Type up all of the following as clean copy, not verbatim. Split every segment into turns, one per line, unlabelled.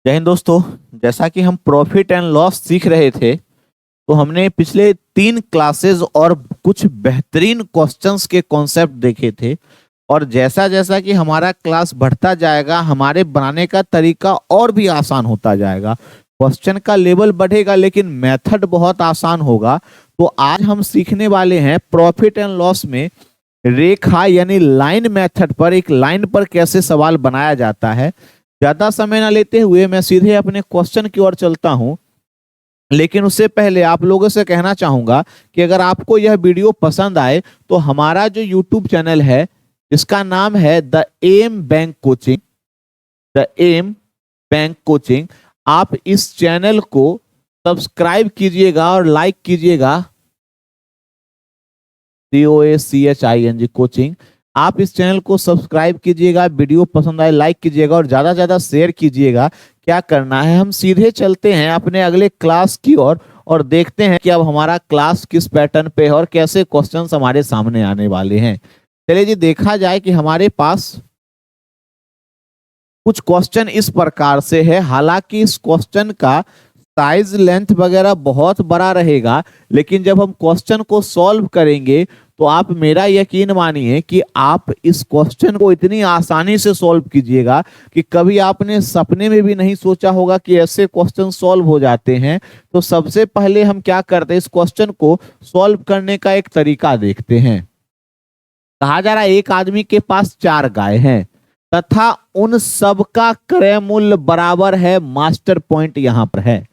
जय हिंद दोस्तों। जैसा कि हम प्रॉफिट एंड लॉस सीख रहे थे, तो हमने पिछले 3 क्लासेस और कुछ बेहतरीन क्वेश्चंस के कॉन्सेप्ट देखे थे। और जैसा जैसा कि हमारा क्लास बढ़ता जाएगा, हमारे बनाने का तरीका और भी आसान होता जाएगा। क्वेश्चन का लेवल बढ़ेगा लेकिन मेथड बहुत आसान होगा। तो आज हम सीखने वाले हैं प्रॉफिट एंड लॉस में रेखा यानी लाइन मेथड पर, एक लाइन पर कैसे सवाल बनाया जाता है। ज्यादा समय ना लेते हुए मैं सीधे अपने क्वेश्चन की ओर चलता हूं, लेकिन उससे पहले आप लोगों से कहना चाहूंगा कि अगर आपको यह वीडियो पसंद आए तो हमारा जो यूट्यूब चैनल है, इसका नाम है the M bank coaching. The M bank coaching, आप इस चैनल को सब्सक्राइब कीजिएगा और लाइक कीजिएगा। COACHING कोचिंग, आप इस चैनल को सब्सक्राइब कीजिएगा, वीडियो पसंद आए लाइक कीजिएगा और ज़्यादा से ज़्यादा शेयर कीजिएगा। क्या करना है, हम सीधे चलते हैं अपने अगले क्लास की ओर और देखते हैं कि अब हमारा क्लास किस पैटर्न पे है और कैसे क्वेश्चंस हमारे सामने आने वाले हैं। चलिए जी, देखा जाए कि हमारे पास कुछ क्वेश्चन इस प्रकार से है। हालांकि इस क्वेश्चन का साइज लेंथ वगैरह बहुत बड़ा रहेगा, लेकिन जब हम क्वेश्चन को सॉल्व करेंगे तो आप मेरा यकीन मानिए कि आप इस क्वेश्चन को इतनी आसानी से सॉल्व कीजिएगा कि कभी आपने सपने में भी नहीं सोचा होगा कि ऐसे क्वेश्चन सॉल्व हो जाते हैं। तो सबसे पहले हम क्या करते हैं, इस क्वेश्चन को सॉल्व करने का एक तरीका देखते हैं। कहा जा रहा है एक आदमी के पास 4 गाय हैं तथा उन सब का क्रय मूल्य बराबर है। मास्टर पॉइंट यहां पर है।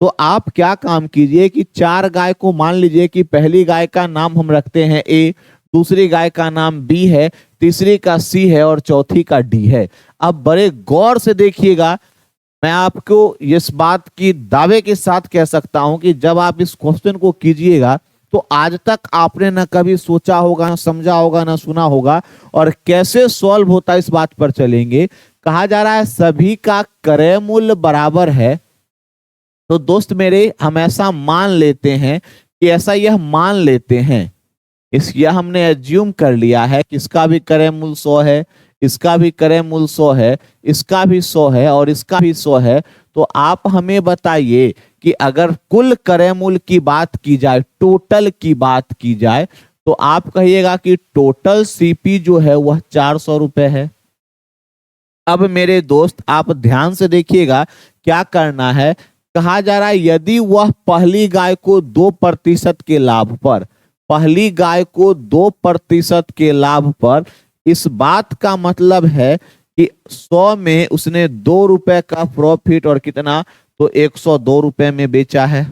तो आप क्या काम कीजिए कि 4 गाय को मान लीजिए कि पहली गाय का नाम हम रखते हैं ए, दूसरी गाय का नाम बी है, तीसरी का सी है और चौथी का डी है। अब बड़े गौर से देखिएगा, मैं आपको इस बात की दावे के साथ कह सकता हूं कि जब आप इस क्वेश्चन को कीजिएगा तो आज तक आपने ना कभी सोचा होगा, ना समझा होगा, ना सुना होगा। और कैसे सॉल्व होता है इस बात पर चलेंगे। कहा जा रहा है सभी का क्रय मूल्य बराबर है। तो दोस्त मेरे, हम ऐसा मान लेते हैं कि ऐसा यह मान लेते हैं, यह हमने एज्यूम कर लिया है कि इसका भी क्रय मूल्य 100 है, इसका भी क्रय मूल्य 100 है, इसका भी 100 है और इसका भी 100 है। तो आप हमें बताइए कि अगर कुल क्रय मूल्य की बात की जाए, टोटल की बात की जाए, तो आप कहिएगा कि टोटल सीपी जो है वह 400 रुपए है। अब मेरे दोस्त आप ध्यान से देखिएगा, क्या करना है। कहा जा रहा है यदि वह पहली गाय को 2% के लाभ पर, पहली गाय को 2% के लाभ पर, इस बात का मतलब है कि 100 में उसने 2 रुपए का प्रॉफिट और कितना, तो 102 रुपए में बेचा है।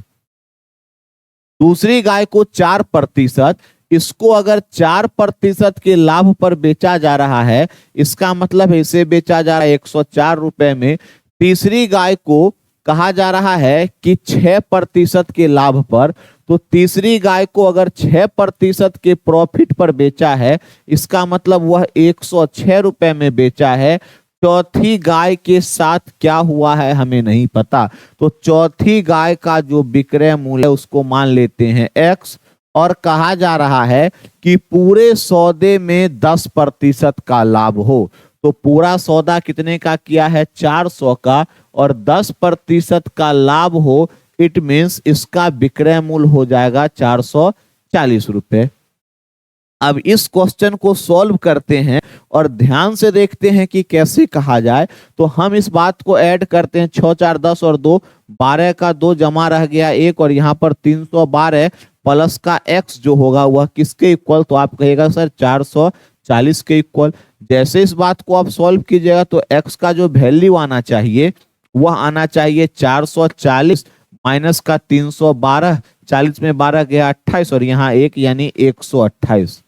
दूसरी गाय को 4%, इसको अगर 4% के लाभ पर बेचा जा रहा है, इसका मतलब है इसे बेचा जा रहा है 104 रुपए में। तीसरी गाय को कहा जा रहा है कि 6% के लाभ पर, तो तीसरी गाय को अगर 6% के प्रॉफिट पर बेचा है, इसका मतलब वह 106 रुपए में बेचा है। चौथी गाय के साथ क्या हुआ है हमें नहीं पता, तो चौथी गाय का जो विक्रय मूल्य है उसको मान लेते हैं X। और कहा जा रहा है कि पूरे सौदे में 10% का लाभ हो। तो पूरा सौदा कितने का किया है, 400 का, और 10% का लाभ हो, इट मीन्स इसका विक्रय मूल्य हो जाएगा 440 रुपए। अब इस क्वेश्चन को सॉल्व करते हैं और ध्यान से देखते हैं कि कैसे कहा जाए। तो हम इस बात को ऐड करते हैं, 6 4 10 और 2 12 का 2 जमा रह गया 1, और यहाँ पर 312 प्लस का x जो होगा वह किसके इक्वल, तो आप कहिएगा सर 440 के इक्वल। जैसे इस बात को आप सॉल्व कीजिएगा तो x का जो वैल्यू आना चाहिए वह आना चाहिए 440 माइनस का 312, 40 में 12 गया 28 और यहाँ 1 यानी 128।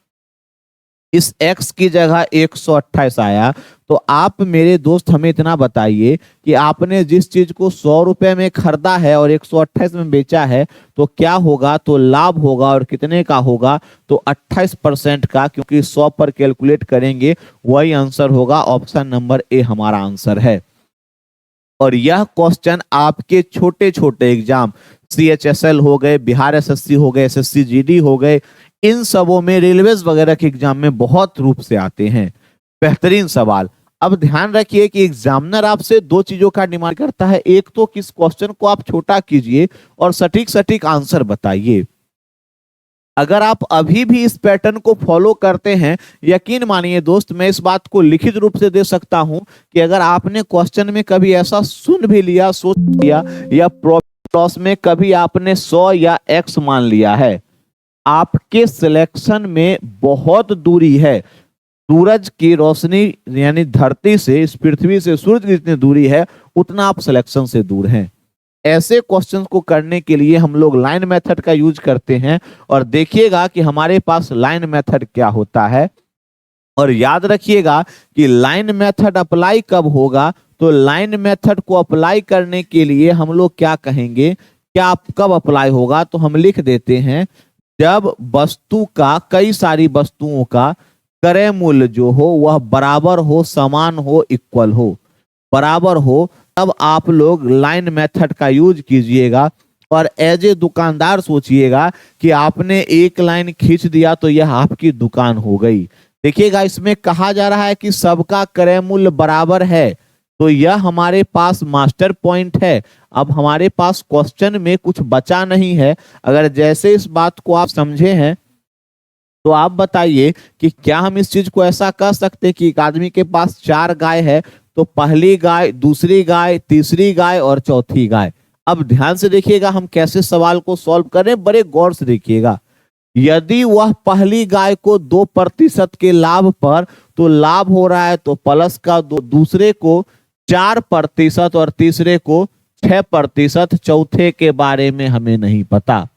इस x की जगह 128 आया। तो आप मेरे दोस्त हमें इतना बताइए कि आपने जिस चीज को 100 रुपए में खरीदा है और 128 में बेचा है, तो क्या होगा, तो लाभ होगा। और कितने का होगा, तो 28% का, क्योंकि 100 पर कैलकुलेट करेंगे वही आंसर होगा। ऑप्शन नंबर ए हमारा आंसर है। और यह क्वेश्चन आपके छोटे छोटे एग्जाम CHSL हो गए, बिहार SSC हो गए, SSC GD हो गए, इन सबों में, रेलवेज वगैरह के एग्जाम में बहुत रूप से आते हैं। बेहतरीन सवाल। अब ध्यान रखिए कि एग्जामिनर आपसे दो चीजों का डिमांड करता है। एक तो किस क्वेश्चन को आप छोटा कीजिए और सटीक सटीक आंसर बताइए। अगर आप अभी भी इस पैटर्न को फॉलो करते हैं, यकीन मानिए दोस्त, मैं इस बात को लिखित रूप से दे सकता हूं कि अगर आपने क्वेश्चन में कभी ऐसा सुन भी लिया, सोच लिया, या प्रॉफिट लॉस में कभी आपने 100 या x मान लिया है, आपके सिलेक्शन में बहुत दूरी है। सूरज की रोशनी यानी धरती से, इस पृथ्वी से सूरज की जितनी दूरी है उतना आप सिलेक्शन से दूर हैं। ऐसे क्वेश्चंस को करने के लिए हम लोग लाइन मेथड का यूज करते हैं, और देखिएगा कि हमारे पास लाइन मेथड क्या होता है। और याद रखिएगा कि लाइन मेथड अप्लाई कब होगा, तो लाइन मेथड को अप्लाई करने के लिए हम लोग क्या कहेंगे, क्या कब अप्लाई होगा, तो हम लिख देते हैं जब वस्तु का, कई सारी वस्तुओं का क्रय मूल्य जो हो वह बराबर हो, समान हो, इक्वल हो, बराबर हो, तब आप लोग लाइन मेथड का यूज कीजिएगा। और एज ए दुकानदार सोचिएगा कि आपने एक लाइन खींच दिया तो यह आपकी दुकान हो गई। देखिएगा इसमें कहा जा रहा है कि सबका क्रय मूल्य बराबर है, तो यह हमारे पास मास्टर पॉइंट है। अब हमारे पास क्वेश्चन में कुछ बचा नहीं है। अगर जैसे इस बात को आप समझे हैं तो आप बताइए कि क्या हम इस चीज को ऐसा कर सकते कि एक आदमी के पास 4 गाय है, तो पहली गाय, दूसरी गाय, तीसरी गाय और चौथी गाय। अब ध्यान से देखिएगा हम कैसे सवाल को सॉल्व करें, बड़े गौर से देखिएगा। यदि वह पहली गाय को 2% के लाभ पर, तो लाभ हो रहा है तो प्लस का, दूसरे को 4% और तीसरे को 6%, चौथे के बारे में हमें नहीं पता।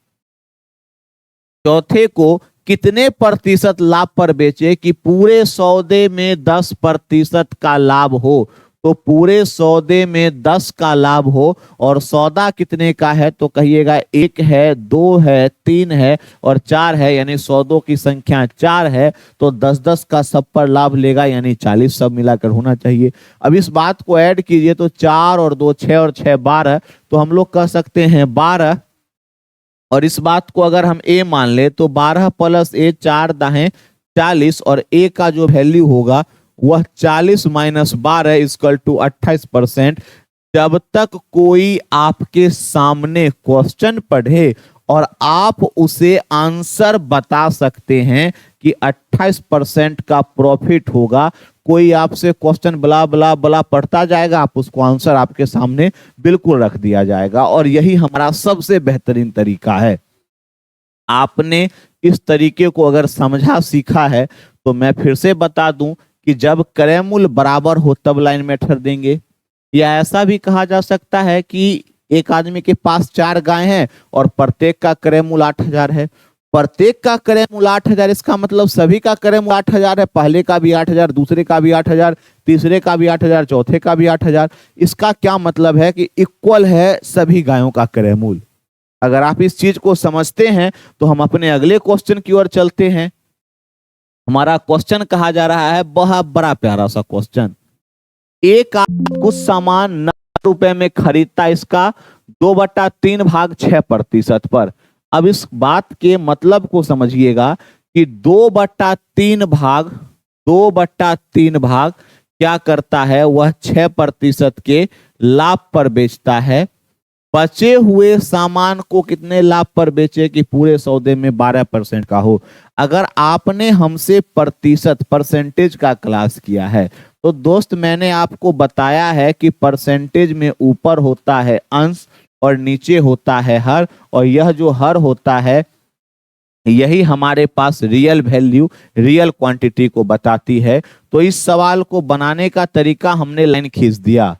चौथे को कितने प्रतिशत लाभ पर बेचे कि पूरे सौदे में 10% का लाभ हो, तो पूरे सौदे में 10 का लाभ हो। और सौदा कितने का है, तो कहिएगा 1 है, 2 है, 3 है और 4 है, यानी सौदों की संख्या 4 है, तो 10-10 का सब पर लाभ लेगा, यानी 40 सब मिलाकर होना चाहिए। अब इस बात को ऐड कीजिए तो 4 और 2 6 और 6 12, तो हम लोग कह सकते हैं 12। और इस बात को अगर हम ए मान ले तो 12 + ए, 4 दाहें 40, और ए का जो वैल्यू होगा वह 40 - 12 = 28%। जब तक कोई आपके सामने क्वेश्चन पढ़े और आप उसे आंसर बता सकते हैं कि 28% का प्रॉफिट होगा, कोई आपसे क्वेश्चन बला बला बला पढ़ता जाएगा, आप उसको आंसर आपके सामने बिल्कुल रख दिया जाएगा। और यही हमारा सबसे बेहतरीन तरीका है। आपने इस तरीके को अगर समझा, सीखा है, तो मैं फिर से बता दूं कि जब क्रय मूल्य बराबर हो तब लाइन मेथड देंगे। या ऐसा भी कहा जा सकता है कि एक आदमी के पास 4 गाय हैं और प्रत्येक का क्रय मूल्य 8,000 है। प्रत्येक का क्रय मूल्य 8,000, इसका मतलब सभी का क्रय मूल्य 8,000 है। पहले का भी 8,000, दूसरे का भी 8,000, तीसरे का भी 8,000, चौथे का भी 8,000। इसका क्या मतलब है कि इक्वल है सभी गायों का क्रय मूल्य। अगर आप इस चीज को समझते हैं तो हम अपने अगले क्वेश्चन की ओर चलते हैं। हमारा क्वेश्चन कहा जा रहा है, बहुत बड़ा प्यारा सा क्वेश्चन। एक आदमी कुछ सामान 9 रुपए में खरीदता, इसका 2/3 भाग 6% पर। अब इस बात के मतलब को समझिएगा कि 2/3 भाग क्या करता है, वह 6% के लाभ पर बेचता है। बचे हुए सामान को कितने लाभ पर बेचे कि पूरे सौदे में 12% का हो। अगर आपने हमसे परसेंटेज का क्लास किया है तो दोस्त मैंने आपको बताया है कि परसेंटेज में ऊपर होता है अंश और नीचे होता है हर, और यह जो हर होता है यही हमारे पास रियल वैल्यू, रियल क्वांटिटी को बताती है। तो इस सवाल को बनाने का तरीका हमने लाइन खींच दिया।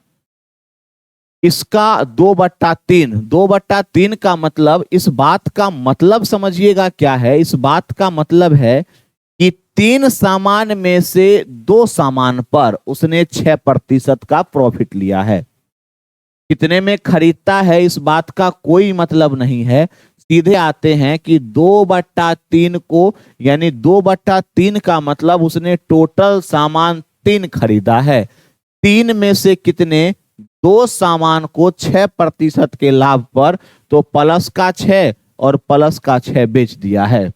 इसका 2/3 का मतलब, इस बात का मतलब समझिएगा क्या है। इस बात का मतलब है कि 3 सामान में से 2 सामान पर उसने 6% का प्रॉफिट लिया है। कितने में खरीदता है इस बात का कोई मतलब नहीं है। सीधे आते हैं कि 2/3 को, यानी 2/3 का मतलब उसने टोटल सामान 3 खरीदा है। 3 में से कितने, 2 सामान को 6% के लाभ पर, तो प्लस का 6 और प्लस का 6 बेच दिया है।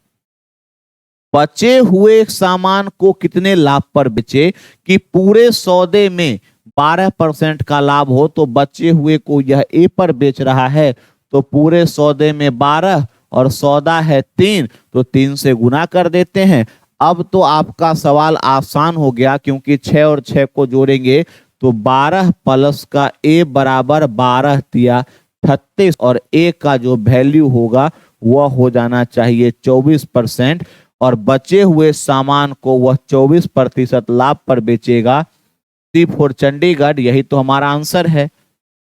बचे हुए सामान को कितने लाभ पर बेचे, कि पूरे सौदे में 12% का लाभ हो, तो बचे हुए को यह ए पर बेच रहा है, तो पूरे सौदे में 12 और सौदा है 3, तो 3 से गुना कर देते हैं। अब तो आपका सवाल आसान हो गया, क्योंकि 6 और 6 को जोड़ेंगे तो 12 प्लस का ए बराबर 12 दिया 36, और ए का जो वैल्यू होगा वह हो जाना चाहिए 24%, और बचे हुए सामान को वह 24% लाभ पर बेचेगा। सी फॉर चंडीगढ़, यही तो हमारा आंसर है,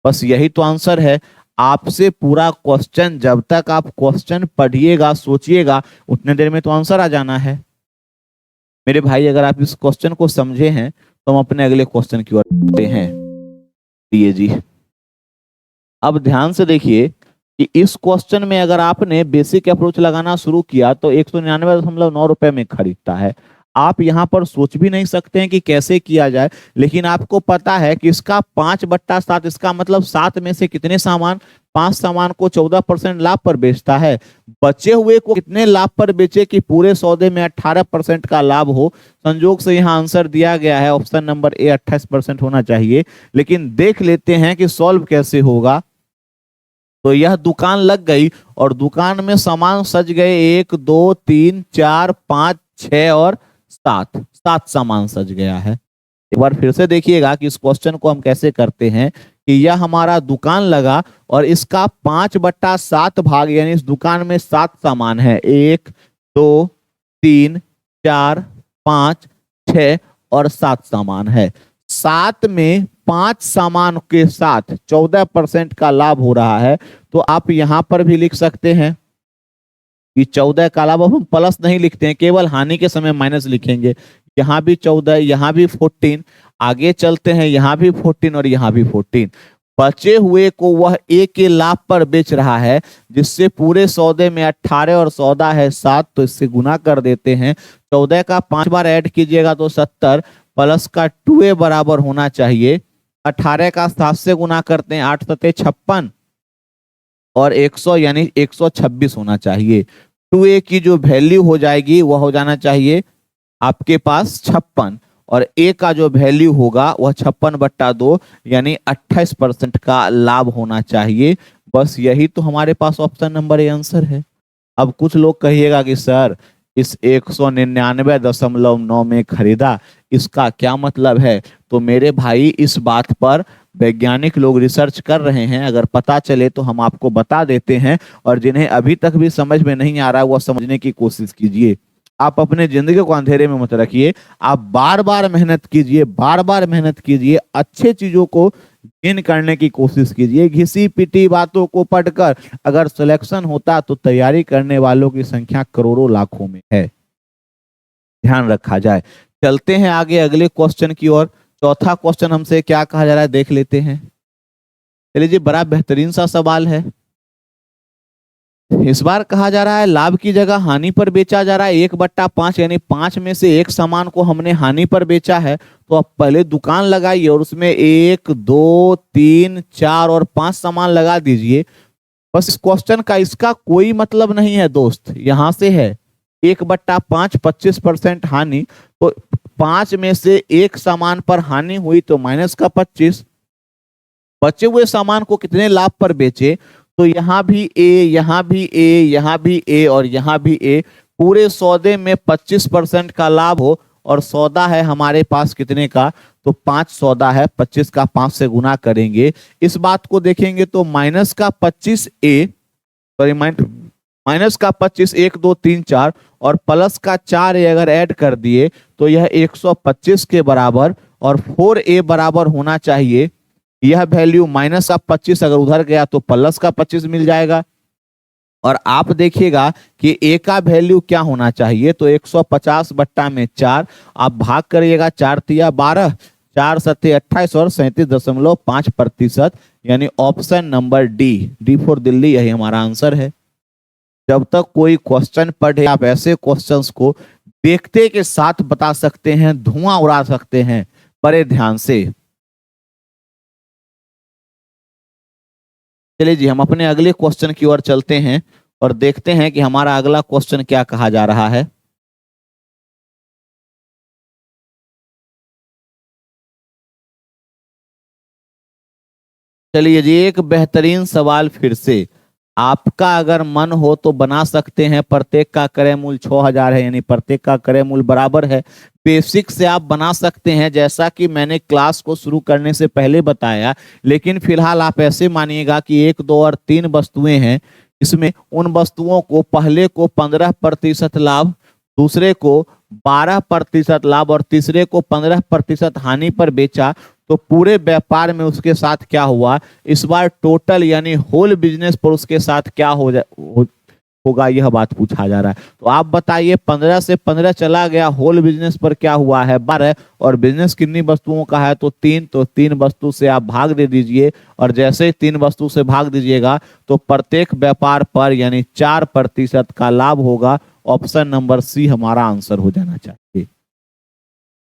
बस यही तो आंसर है। आपसे पूरा क्वेश्चन, जब तक आप क्वेश्चन पढ़िएगा सोचिएगा उतने देर में तो आंसर आ जाना है मेरे भाई। अगर आप इस क्वेश्चन को समझे हैं तो हम अपने अगले क्वेश्चन की ओर बढ़ते हैं। जी, अब ध्यान से देखिए कि इस क्वेश्चन में अगर आपने बेसिक अप्रोच लगाना शुरू किया तो 199.9 रुपए में खरीदता है। आप यहाँ पर सोच भी नहीं सकते हैं कि कैसे किया जाए, लेकिन आपको पता है कि इसका 5/7, इसका मतलब 7 में से कितने सामान, 5 सामान को 14% लाभ पर बेचता है। बचे हुए को कितने लाभ पर बेचे कि पूरे सौदे में 18% का लाभ हो। संयोग से यहाँ आंसर दिया गया है ऑप्शन नंबर ए, 28% होना चाहिए। लेकिन देख लेते हैं कि सॉल्व कैसे होगा। तो यह दुकान लग गई और दुकान में सामान सज गए, 1 2 3 4 5 6 और 7 सामान सज गया है। एक बार फिर से देखिएगा कि इस क्वेश्चन को हम कैसे करते हैं कि यह हमारा दुकान लगा और इसका 5/7 भाग, यानी इस दुकान में 7 सामान है, 1 2 3 4 5 6 और 7 सामान है। 7 में 5 सामान के साथ 14% का लाभ हो रहा है, तो आप यहां पर भी लिख सकते हैं कि 14 का लाभ। अब हम प्लस नहीं लिखते हैं, केवल हानि के समय माइनस लिखेंगे। यहाँ भी 14, यहाँ भी 14, आगे चलते हैं, यहाँ भी 14 और यहाँ भी 14। बचे हुए को वह ए के लाभ पर बेच रहा है, जिससे पूरे सौदे में 18 और सौदा है 7, तो इससे गुना कर देते हैं। 14 का 5 बार ऐड कीजिएगा तो 70, प्लस का 2a बराबर होना चाहिए। 18 का 7 से गुना करते हैं, 8 सत्ते 56 और 100 यानी 126 होना चाहिए। 2a की जो वैल्यू हो जाएगी वह हो जाना चाहिए आपके पास 56, और ए का जो वैल्यू होगा वह 56/2 यानी 28% का लाभ होना चाहिए। बस यही तो हमारे पास ऑप्शन नंबर ए आंसर है। अब कुछ लोग कहिएगा कि सर इस 199.9 में खरीदा, इसका क्या मतलब है? तो मेरे भाई इस बात पर वैज्ञानिक लोग रिसर्च कर रहे हैं, अगर पता चले तो हम आपको बता देते हैं, और जिन्हें अभी तक भी समझ में नहीं आ रहा वह समझने की कोशिश कीजिए। आप अपने जिंदगी को अंधेरे में मत रखिए, आप बार बार मेहनत कीजिए, बार बार मेहनत कीजिए, अच्छे चीजों को गेन करने की कोशिश कीजिए। घिसी पिटी बातों को पढ़कर अगर सिलेक्शन होता तो तैयारी करने वालों की संख्या करोड़ों लाखों में है, ध्यान रखा जाए। चलते हैं आगे अगले क्वेश्चन की ओर। चौथा क्वेश्चन हमसे क्या कहा जा रहा है देख लेते हैं। चलिए जी, बड़ा बेहतरीन सा सवाल है। इस बार कहा जा रहा है लाभ की जगह हानि पर बेचा जा रहा है। 1/5 यानी 5 में से एक सामान को हमने हानि पर बेचा है। तो आप पहले दुकान लगाइए और उसमें 1 2 3 4 और 5 सामान लगा दीजिए। बस इस क्वेश्चन का इसका कोई मतलब नहीं है दोस्त, यहां से है 1/5 25% हानि, तो 5 में से एक सामान पर हानि हुई तो माइनस का 25। बचे हुए सामान को कितने लाभ पर बेचे, तो यहां भी ए, यहां भी ए, यहां भी ए और यहां भी ए। पूरे सौदे में 25% का लाभ हो, और सौदा है हमारे पास कितने का, तो 5 सौदा है, 25 का 5 से गुना करेंगे। इस बात को देखेंगे तो माइनस का 25 ए, सॉरी माइनस का 25 1 2 3 4 और प्लस का 4 ए अगर ऐड कर दिए तो यह 125 के बराबर, और 4a बराबर होना चाहिए। यह वैल्यू माइनस का 25 अगर उधर गया तो प्लस का 25 मिल जाएगा। और आप देखिएगा कि ए का वैल्यू क्या होना चाहिए, तो 150/4 आप भाग करिएगा, 4 तिया 12, 4 सत्ते 28 और 37.5%, यानी option number D for Delhi, यही हमारा आंसर है। जब तक कोई क्वेश्चन पढ़े आप ऐसे क्वेश्चंस को देखते के साथ बता सकते हैं, धुआं उड़ा सकते हैं, बड़े ध्यान से। चलिए जी, हम अपने अगले क्वेश्चन की ओर चलते हैं और देखते हैं कि हमारा अगला क्वेश्चन क्या कहा जा रहा है। चलिए जी, एक बेहतरीन सवाल फिर से। आपका अगर मन हो तो बना सकते हैं। प्रत्येक का क्रय मूल्य 6000 है, यानी प्रत्येक का क्रय मूल्य बराबर है। बेसिक से आप बना सकते हैं, जैसा कि मैंने क्लास को शुरू करने से पहले बताया। लेकिन फिलहाल आप ऐसे मानिएगा कि 1, 2 और 3 वस्तुएं हैं। इसमें उन वस्तुओं को पहले को 15% लाभ, दूसरे को 12% लाभ और तीसरे को 15% हानि पर बेचा। तो पूरे व्यापार में उसके साथ क्या हुआ, इस बार टोटल यानी होल बिजनेस पर उसके साथ क्या होगा, यह बात पूछा जा रहा है। तो आप बताइए, 15 से 15 चला गया, होल बिजनेस पर क्या हुआ है 12, और बिजनेस कितनी वस्तुओं का है तो 3। तो 3 वस्तु से आप भाग दे दीजिए, और जैसे ही 3 वस्तु से भाग दीजिएगा तो प्रत्येक व्यापार पर यानी 4% का लाभ होगा। ऑप्शन नंबर सी हमारा आंसर हो जाना चाहिए।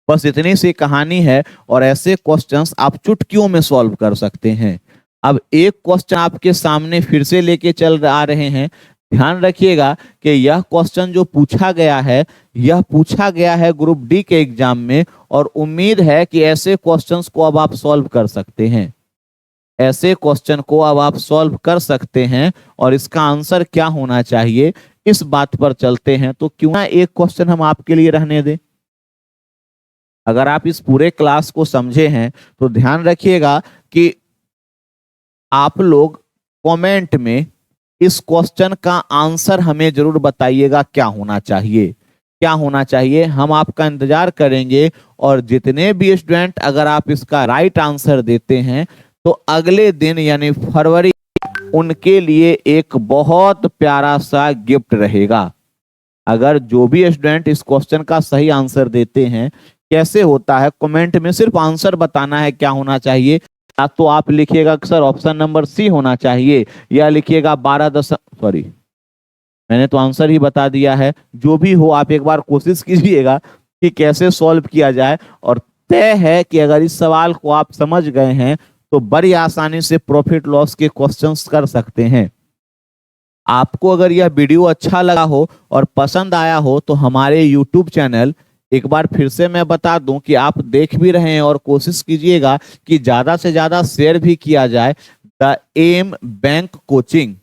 बस इतनी सी कहानी है, और ऐसे क्वेश्चंस आप चुटकियों में सॉल्व कर सकते हैं। अब एक क्वेश्चन आपके सामने फिर से लेके चल आ रहे हैं। ध्यान रखिएगा कि यह क्वेश्चन जो पूछा गया है, यह पूछा गया है ग्रुप डी के एग्जाम में, और उम्मीद है कि ऐसे क्वेश्चंस को अब आप सॉल्व कर सकते हैं। ऐसे क्वेश्चन को अब आप सॉल्व कर सकते हैं, और इसका आंसर क्या होना चाहिए इस बात पर चलते हैं। तो क्यों ना एक क्वेश्चन हम आपके लिए रहने दें। अगर आप इस पूरे क्लास को समझे हैं तो ध्यान रखिएगा कि आप लोग कमेंट में इस क्वेश्चन का आंसर हमें जरूर बताइएगा क्या होना चाहिए, क्या होना चाहिए। हम आपका इंतजार करेंगे, और जितने भी स्टूडेंट अगर आप इसका राइट आंसर देते हैं तो अगले दिन यानी फरवरी, उनके लिए एक बहुत प्यारा सा गिफ्ट रहेगा। अगर जो भी स्टूडेंट इस क्वेश्चन का सही आंसर देते हैं, कैसे होता है, कमेंट में सिर्फ आंसर बताना है क्या होना चाहिए। या तो आप लिखिएगा सर ऑप्शन नंबर सी होना चाहिए, या लिखिएगा 12 सॉरी, मैंने तो आंसर ही बता दिया है। जो भी हो आप एक बार कोशिश कीजिएगा कि कैसे सॉल्व किया जाए, और तय है कि अगर इस सवाल को आप समझ गए हैं तो बड़ी आसानी से प्रॉफिट लॉस के क्वेश्चंस कर सकते हैं। आपको अगर यह वीडियो अच्छा लगा हो और पसंद आया हो तो हमारे YouTube चैनल, एक बार फिर से मैं बता दूं कि आप देख भी रहे हैं, और कोशिश कीजिएगा कि ज्यादा से ज्यादा शेयर भी किया जाए। The M bank coaching,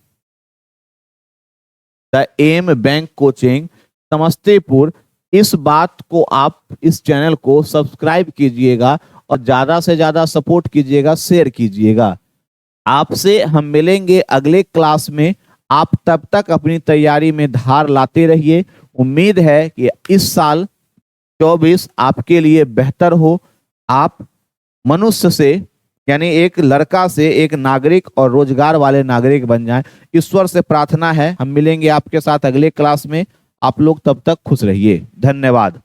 the M bank coaching Samastipur, इस बात को आप इस चैनल को सब्सक्राइब कीजिएगा, और ज्यादा से ज्यादा सपोर्ट कीजिएगा, शेयर कीजिएगा। आपसे हम मिलेंगे अगले क्लास में। आप तब तक अपनी तैयारी में धार लाते रहिए। उम्मीद है कि इस साल 24 आपके लिए बेहतर हो। आप मनुष्य से यानी एक लड़का से एक नागरिक और रोजगार वाले नागरिक बन जाएं। ईश्वर से प्रार्थना है। हम मिलेंगे आपके साथ अगले क्लास में। आप लोग तब तक खुश रहिए। धन्यवाद।